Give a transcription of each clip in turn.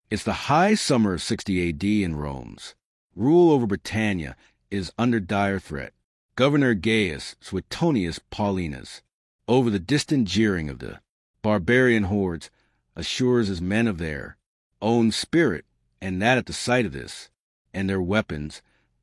It's the high summer of 60 AD in Rome's. Rule over Britannia is under dire threat. Governor Gaius Suetonius Paulinus, over the distant jeering of the barbarian hordes, assures his men of their own spirit, and that at the sight of this, and their weapons,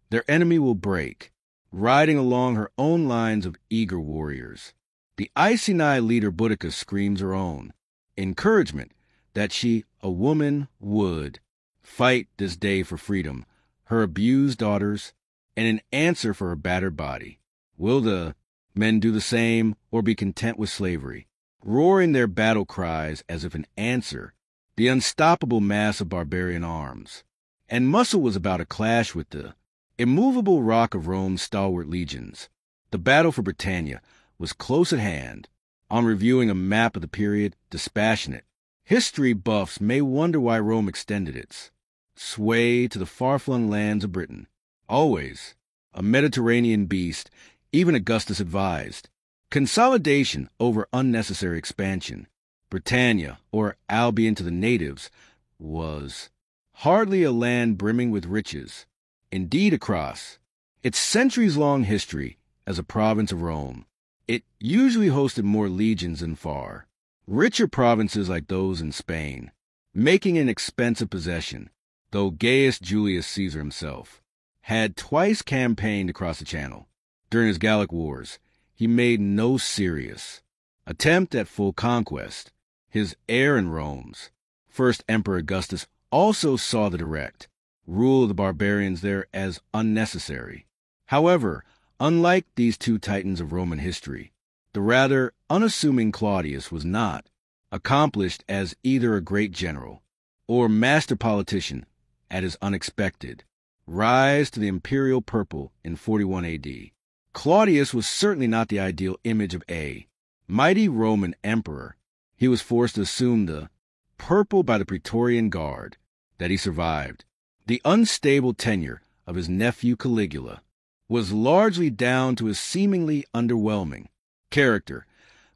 their enemy will break, riding along her own lines of eager warriors. The Iceni leader Boudica screams her own encouragement that she, a woman, would fight this day for freedom, her abused daughters, and an answer for her battered body. Will the men do the same or be content with slavery? Roaring their battle cries as if an answer, the unstoppable mass of barbarian arms. And muscle was about to clash with the immovable rock of Rome's stalwart legions. The battle for Britannia was close at hand. On reviewing a map of the period, dispassionate history buffs may wonder why Rome extended its sway to the far-flung lands of Britain. Always a Mediterranean beast, even Augustus advised consolidation over unnecessary expansion. Britannia, or Albion to the natives, was hardly a land brimming with riches. Indeed, across its centuries-long history as a province of Rome, it usually hosted more legions than far richer provinces like those in Spain, making an expensive possession, though Gaius Julius Caesar himself had twice campaigned across the Channel. During his Gallic Wars, he made no serious attempt at full conquest. His heir in Rome's first Emperor Augustus also saw the direct rule of the barbarians there as unnecessary. However, unlike these two titans of Roman history, the rather unassuming Claudius was not accomplished as either a great general or master politician at his unexpected rise to the imperial purple in 41 AD. Claudius was certainly not the ideal image of a mighty Roman emperor. He was forced to assume the purple by the Praetorian Guard. That he survived the unstable tenure of his nephew Caligula was largely down to his seemingly underwhelming character.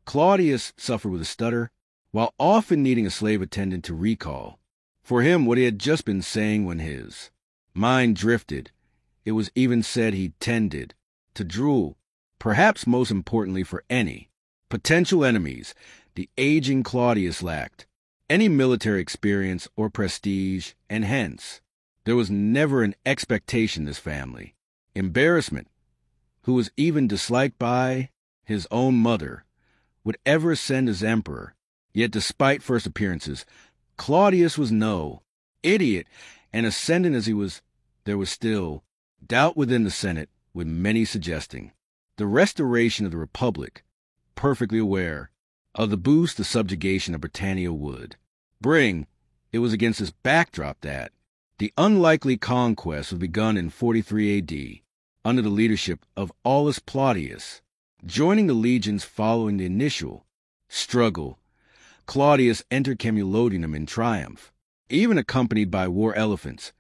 Claudius suffered with a stutter, while often needing a slave attendant to recall for him what he had just been saying when his mind drifted. It was even said he tended to drool. Perhaps most importantly for any potential enemies, the aging Claudius lacked any military experience or prestige, and hence there was never an expectation this family, embarrassment, who was even disliked by his own mother, would ever ascend as emperor. Yet despite first appearances, Claudius was no idiot, and ascendant as he was, there was still doubt within the Senate, with many suggesting the restoration of the Republic, perfectly aware of the boost the subjugation of Britannia would bring. It was against this backdrop that the unlikely conquest was begun in 43 AD under the leadership of Aulus Plautius. Joining the legions following the initial struggle, Claudius entered Camulodunum in triumph, even accompanied by war elephants,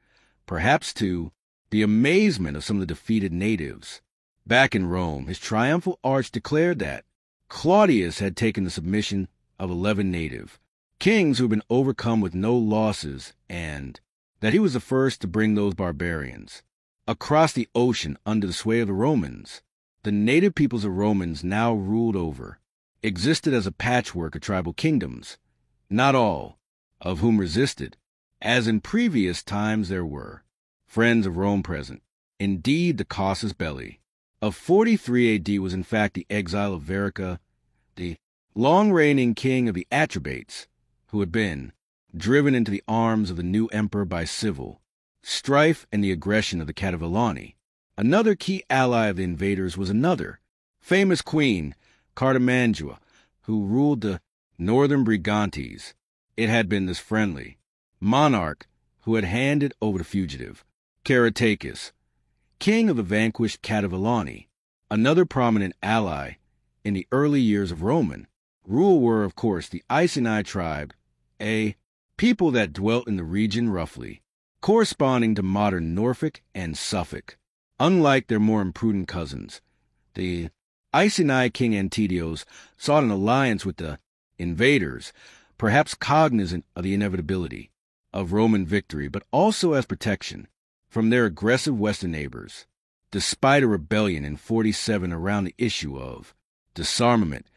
perhaps to the amazement of some of the defeated natives. Back in Rome, his triumphal arch declared that Claudius had taken the submission of 11 native kings who had been overcome with no losses, and that he was the first to bring those barbarians across the ocean under the sway of the Romans. The native peoples of Romans now ruled over existed as a patchwork of tribal kingdoms, not all of whom resisted. As in previous times, there were friends of Rome present. Indeed, the casus belli of 43 AD was in fact the exile of Verica, the long-reigning king of the Atrebates, who had been driven into the arms of the new emperor by civil strife and the aggression of the Cativalani. Another key ally of the invaders was another famous queen, Cartimandua, who ruled the northern Brigantes. It had been this friendly monarch who had handed over the fugitive Caratacus, king of the vanquished Cativalani. Another prominent ally in the early years of Roman rule were, of course, the Iceni tribe, a people that dwelt in the region roughly corresponding to modern Norfolk and Suffolk. Unlike their more imprudent cousins, the Iceni king Antidios sought an alliance with the invaders, perhaps cognizant of the inevitability of Roman victory, but also as protection from their aggressive western neighbors. Despite a rebellion in 47 around the issue of disarmament,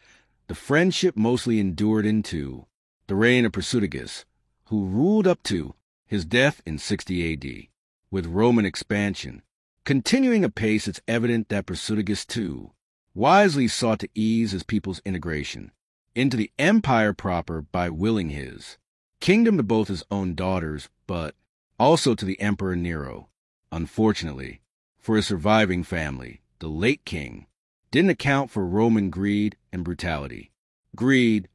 the friendship mostly endured into the reign of Prasutagus, who ruled up to his death in 60 A.D. With Roman expansion continuing apace, it's evident that Prasutagus too wisely sought to ease his people's integration into the empire proper by willing his kingdom to both his own daughters, but also to the Emperor Nero. Unfortunately, for his surviving family, the late king didn't account for Roman greed and brutality. Greed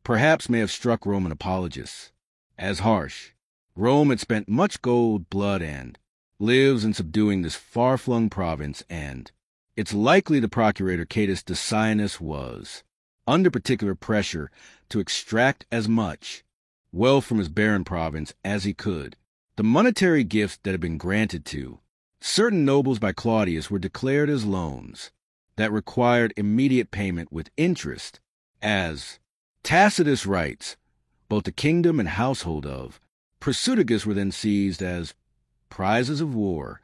perhaps may have struck Roman apologists as harsh. Rome had spent much gold, blood, and lives in subduing this far-flung province, and it's likely the procurator Quietus Decianus was under particular pressure to extract as much wealth from his barren province as he could. The monetary gifts that had been granted to certain nobles by Claudius were declared as loans that required immediate payment with interest. As Tacitus writes, both the kingdom and household of Prasutagus were then seized as prizes of war,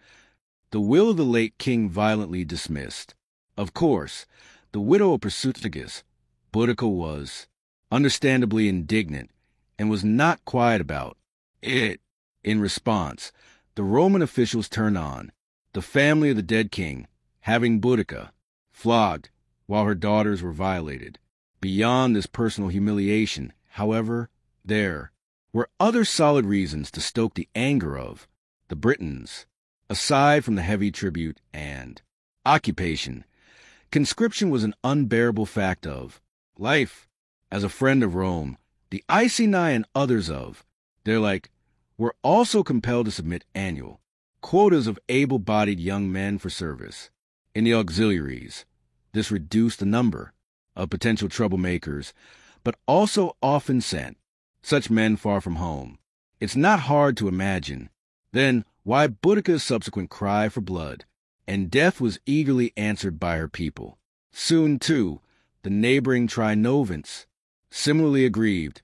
the will of the late king violently dismissed. Of course, the widow of Prasutagus, Boudica, was understandably indignant and was not quiet about it. In response, the Roman officials turned on the family of the dead king, having Boudica flogged while her daughters were violated. Beyond this personal humiliation, however, there were other solid reasons to stoke the anger of the Britons. Aside from the heavy tribute and occupation, conscription was an unbearable fact of life. As a friend of Rome, the Iceni and others of their like were also compelled to submit annual quotas of able-bodied young men for service in the auxiliaries. This reduced the number of potential troublemakers, but also often sent such men far from home. It's not hard to imagine, then, why Boudica's subsequent cry for blood and death was eagerly answered by her people. Soon, too, the neighboring Trinovants, similarly aggrieved,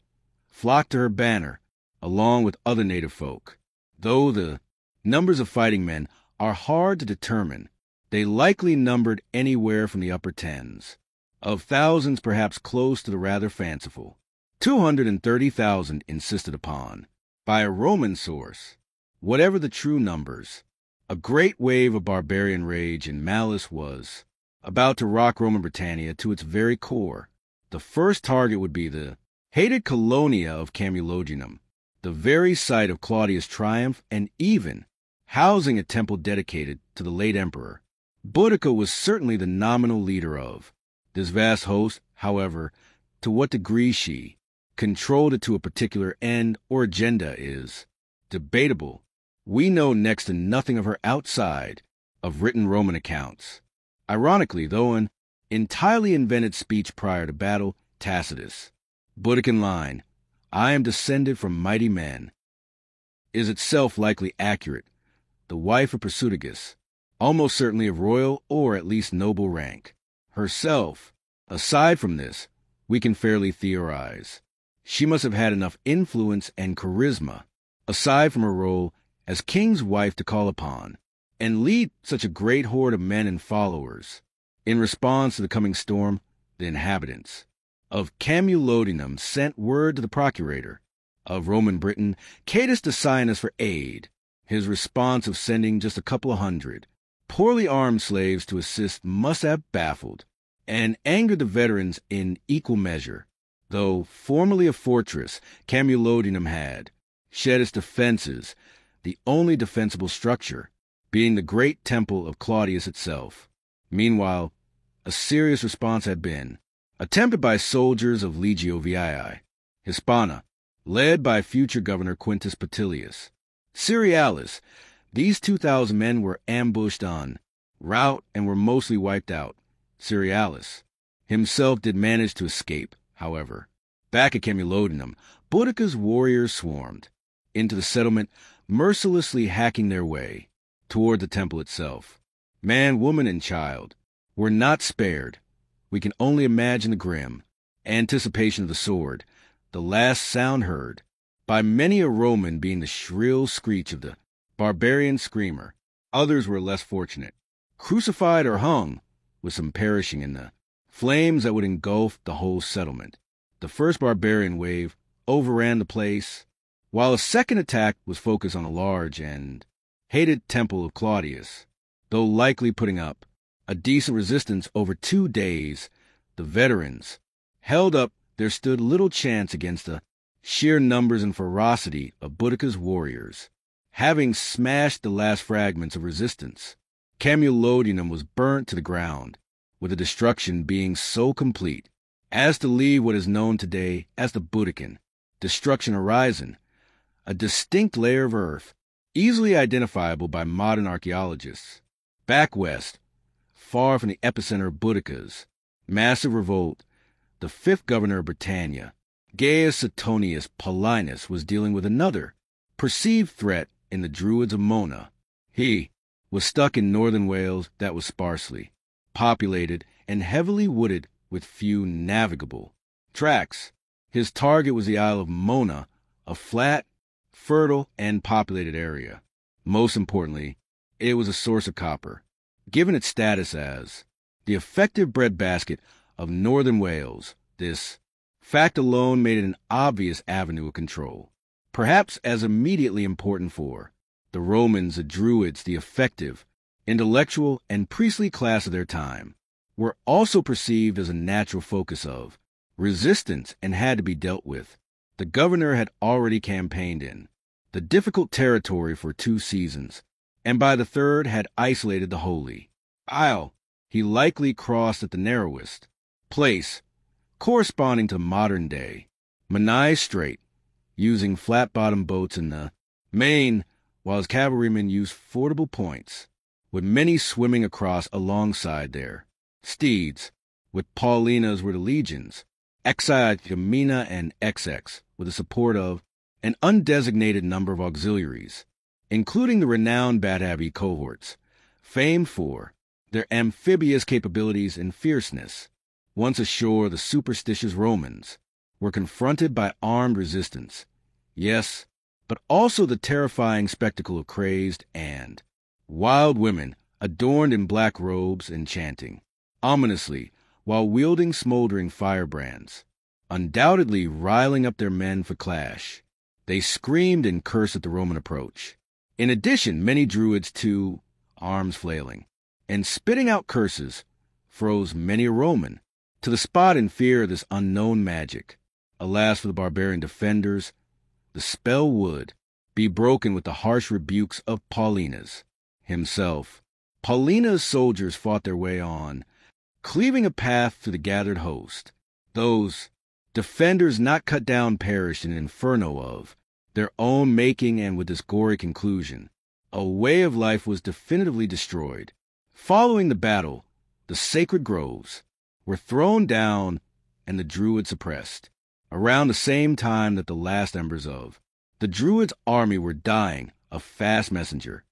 flocked to her banner, along with other native folk. Though the numbers of fighting men are hard to determine, they likely numbered anywhere from the upper tens of thousands, perhaps close to the rather fanciful 230,000 insisted upon by a Roman source. Whatever the true numbers, a great wave of barbarian rage and malice was about to rock Roman Britannia to its very core. The first target would be the hated Colonia of Camulodunum, the very site of Claudius' triumph and even housing a temple dedicated to the late emperor. Boudica was certainly the nominal leader of this vast host. However, to what degree she controlled it to a particular end or agenda is debatable. We know next to nothing of her outside of written Roman accounts. Ironically, though an entirely invented speech prior to battle, Tacitus' Boudican line, "I am descended from mighty men," is itself likely accurate. The wife of Prasutagus, almost certainly of royal or at least noble rank. Herself, aside from this, we can fairly theorize. She must have had enough influence and charisma, aside from her role as king's wife, to call upon and lead such a great horde of men and followers. In response to the coming storm, the inhabitants of Camulodunum sent word to the procurator of Roman Britain, Quietus Decianus, for aid. His response of sending just a couple of hundred poorly armed slaves to assist must have baffled and angered the veterans in equal measure. Though formerly a fortress, Camulodunum had shed its defenses, the only defensible structure being the great temple of Claudius itself. Meanwhile, a serious response had been attempted by soldiers of Legio Vii Hispana, led by future governor Quintus Petilius Cerealis. These 2,000 men were ambushed en route and were mostly wiped out. Cerealis himself did manage to escape, however. Back at Camulodunum, Boudica's warriors swarmed into the settlement, mercilessly hacking their way toward the temple itself. Man, woman, and child were not spared. We can only imagine the grim anticipation of the sword, the last sound heard by many a Roman being the shrill screech of the barbarian screamer. Others were less fortunate, crucified or hung, with some perishing in the flames that would engulf the whole settlement. The first barbarian wave overran the place, while a second attack was focused on a large and hated temple of Claudius. Though likely putting up a decent resistance over 2 days, the veterans held up. There stood little chance against the sheer numbers and ferocity of Boudicca's warriors. Having smashed the last fragments of resistance, Camulodunum was burnt to the ground, with the destruction being so complete as to leave what is known today as the Boudiccan destruction horizon, a distinct layer of earth, easily identifiable by modern archaeologists. Back west, far from the epicenter of Boudicca's massive revolt, the fifth governor of Britannia, Gaius Suetonius Paulinus, was dealing with another perceived threat in the Druids of Mona. He was stuck in northern Wales that was sparsely populated and heavily wooded with few navigable tracks. His target was the Isle of Mona, a flat, fertile, and populated area. Most importantly, it was a source of copper, given its status as the effective breadbasket of northern Wales. This fact alone made it an obvious avenue of control, perhaps as immediately important for the Romans, the Druids, the effective, intellectual, and priestly class of their time, were also perceived as a natural focus of resistance and had to be dealt with. The governor had already campaigned in the difficult territory for 2 seasons, and by the third had isolated the Holy Isle. He likely crossed at the narrowest place, corresponding to modern-day Menai Strait, using flat-bottomed boats in the main, while his cavalrymen used fordable points, with many swimming across alongside their steeds. With Paulinas were the legions, Exi Gemina and XX, with the support of an undesignated number of auxiliaries, including the renowned Batavi cohorts, famed for their amphibious capabilities and fierceness. Once ashore, the superstitious Romans were confronted by armed resistance, yes, but also the terrifying spectacle of crazed and wild women adorned in black robes and chanting ominously while wielding smoldering firebrands, undoubtedly riling up their men for clash. They screamed and cursed at the Roman approach. In addition, many Druids, too, arms flailing and spitting out curses, froze many a Roman to the spot in fear of this unknown magic. Alas for the barbarian defenders, the spell would be broken with the harsh rebukes of Paulinus himself. Paulina's soldiers fought their way on, cleaving a path to the gathered host. Those defenders not cut down perished in an inferno of their own making, and with this gory conclusion, a way of life was definitively destroyed. Following the battle, the sacred groves were thrown down and the Druids suppressed. Around the same time that the last embers of the Druids' army were dying, a fast messenger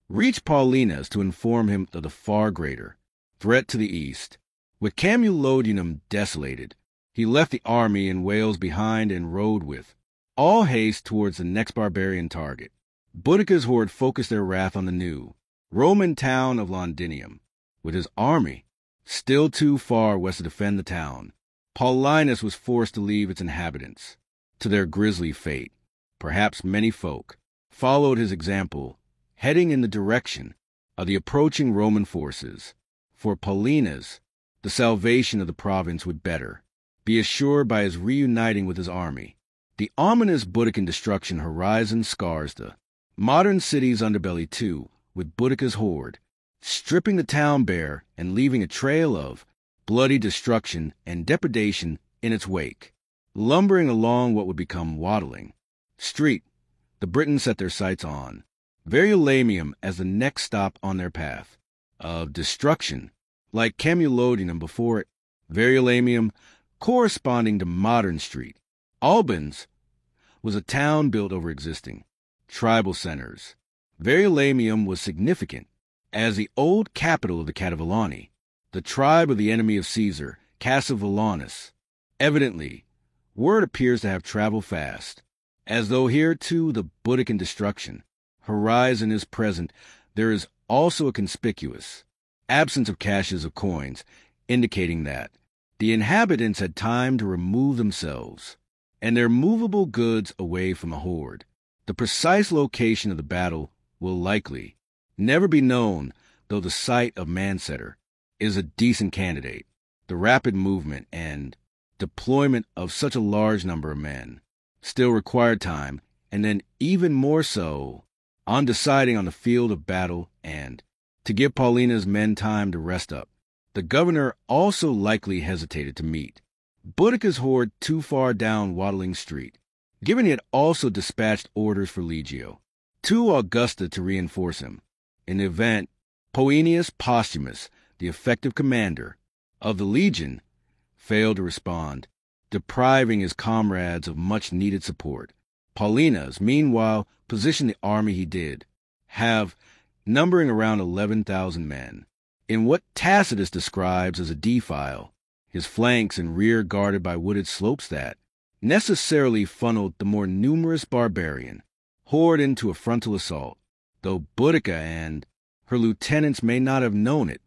reached Paulinus to inform him of the far greater threat to the east. With Camulodunum desolated, he left the army in Wales behind and rode with all haste towards the next barbarian target. Boudicca's horde focused their wrath on the new Roman town of Londinium. With his army still too far west to defend the town, Paulinus was forced to leave its inhabitants to their grisly fate. Perhaps many folk followed his example, heading in the direction of the approaching Roman forces. For Paulinus, the salvation of the province would better be assured by his reuniting with his army. The ominous Boudiccan destruction horizon scars the modern city's underbelly too, with Boudicca's horde stripping the town bare and leaving a trail of bloody destruction and depredation in its wake. Lumbering along what would become Waddling Street, the Britons set their sights on Verulamium as the next stop on their path of destruction. Like Camulodunum before it, Verulamium, corresponding to modern Street, Albans, was a town built over existing tribal centers. Verulamium was significant as the old capital of the Cativolani, the tribe of the enemy of Caesar, Cassivellaunus. Evidently, word appears to have traveled fast, As though here too the Boudiccan destruction horizon is present, there is also a conspicuous absence of caches of coins, indicating that the inhabitants had time to remove themselves and their movable goods away from the horde. The precise location of the battle will likely never be known, though the site of Mansetter is a decent candidate. The rapid movement and deployment of such a large number of men still required time, and then even more so on deciding on the field of battle and to give Paulina's men time to rest up. The governor also likely hesitated to meet Boudicca's horde too far down Waddling Street, given he had also dispatched orders for Legio to Augusta to reinforce him. In the event, Poenius Posthumus, the effective commander of the legion, failed to respond, depriving his comrades of much-needed support. Paulina's, meanwhile, positioned the army he did have, numbering around 11,000 men, in what Tacitus describes as a defile, his flanks and rear guarded by wooded slopes that necessarily funneled the more numerous barbarian horde into a frontal assault. Though Boudicca and her lieutenants may not have known it,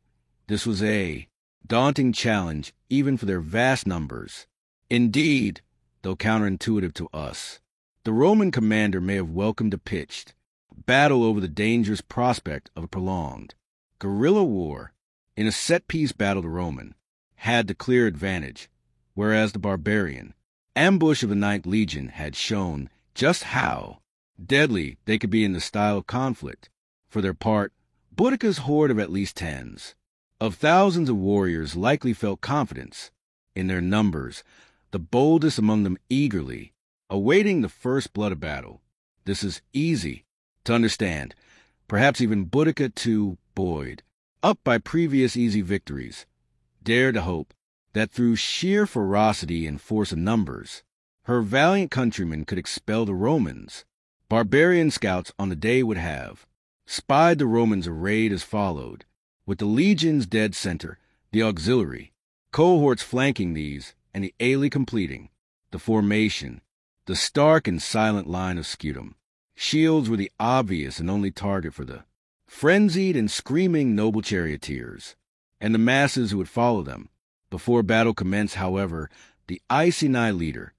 this was a daunting challenge even for their vast numbers. Indeed, though counterintuitive to us, the Roman commander may have welcomed a pitched battle over the dangerous prospect of a prolonged guerrilla war. In a set-piece battle, the Roman had the clear advantage, whereas the barbarian ambush of the Ninth Legion had shown just how deadly they could be in the style of conflict. For their part, Boudicca's horde of at least tens of thousands of warriors likely felt confidence in their numbers, the boldest among them eagerly awaiting the first blood of battle. This is easy to understand. Perhaps even Boudicca, too, buoyed up by previous easy victories, dared to hope that through sheer ferocity and force of numbers, her valiant countrymen could expel the Romans. Barbarian scouts on the day would have spied the Romans arrayed as followed, with the legion's dead center, the auxiliary cohorts flanking these, and the aili completing the formation. The stark and silent line of scutum shields were the obvious and only target for the frenzied and screaming noble charioteers, and the masses who would follow them. Before battle commenced, however, the Iceni leader